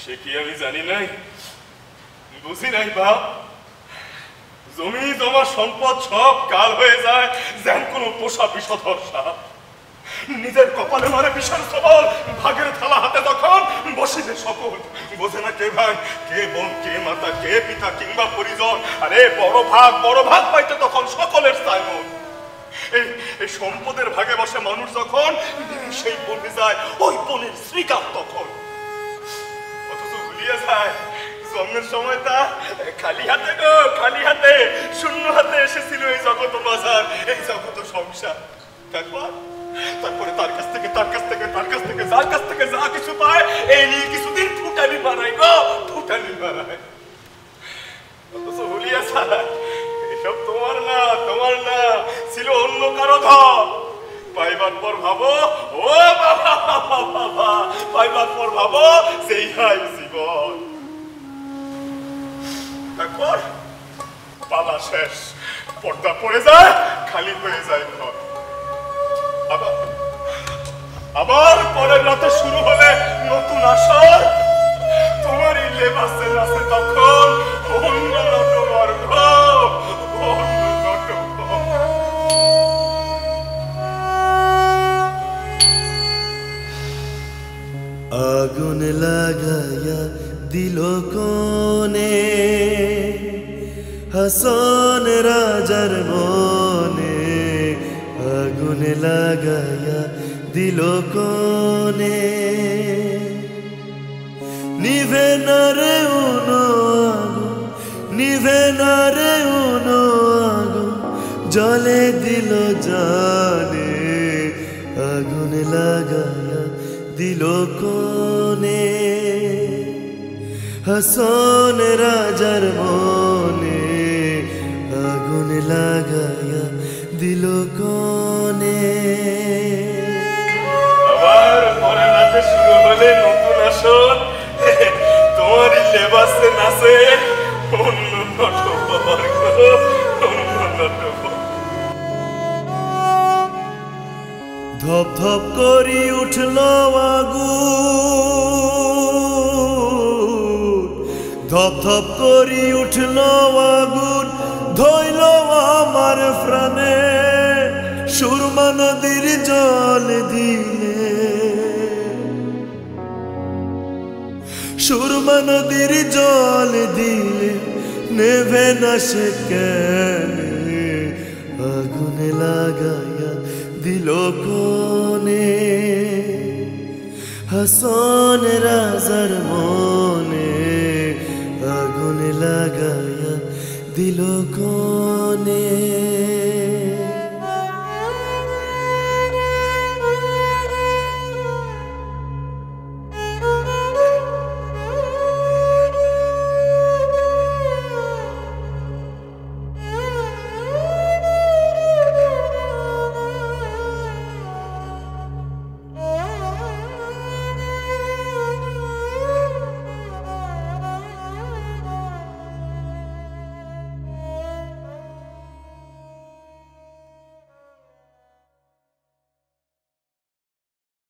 সে কি আমি জানি নাই, বুঝি নাই বাপ। জমি জমা সম্পদ সব কাল হয়ে যায় যেন কোনো পোষা বিষধর সাপ। নিজের কপালে মারে বিষের সবল, ভাগের থালা হাতে তখন বসিবে সকল। বোঝে না কে ভাই, কে বোন, কে মাতা, কে পিতা কিংবা পরিজন। আরে বড় ভাগ পাইতে তখন সকলের সাইমন। এই সম্পদের ভাগে বসে মানুষ যখন, সেই বনে যায় ওই বনের শ্রীকান্ত তখন। অথচ ভুলিয়ে যায় জন্মের সময় তা খালি হাতে গো, খালি হাতে, শূন্য হাতে এসেছিল এই জগৎ বাজার, এই জগৎ সংসার। তারপরে তার কাছ থেকে যার কাছ থেকে যা কিছু পায়, এই নিয়ে কিছুদিন ফুটানি বানায় গো, ফুটানি বানায়। অথচ ভুলিয়ে যায় এসব তোমার না, ছিল অন্য কারো ধন। পাইবার পর ভাবো, ও বাবা, পাইবার পর ভাবো সেই হাই জীবন। তারপর পালা শেষ, পর্দা পড়ে যায়, খালি হয়ে যায় ঘর। আবার পরের রাতে শুরু হলে নতুন আসর। তোমারই লেবাসে আছে তখন অন্য নটবর্গ, অন্য নটবর্গ। আগুন লাগাইয়া দিল কোনে হাসন রাজার মনে, আগুন লাগাইয়া দিল কোনে। নিভে না রে উনো আগুন, নিভে না রে উনো আগুন, জলে দিল জানে, আগুন লাগাইয়া দিল কোনে হাসন রাজার মনে, আগুন লাগাইয়া দিল কোনে। আবার পরের রাতে শুরু হলে নতুন আসর। তোমারই লেবাসে নাচে অন্য নটবর্গ, অন্য নটবর্গ। ধপ ধপ করি উঠল আগুন, ধপ ধপ করি উঠল আগুন, ধইল আমার প্রাণে। সুরমা নদীর জল দিলে, সুরমা নদীর জল দিলে, নেভে না সে কেনে, আগুন লাগাইয়া দিল কোনে হাসন রাজার মনে, আগুন লাগাইয়া দিল কোনে।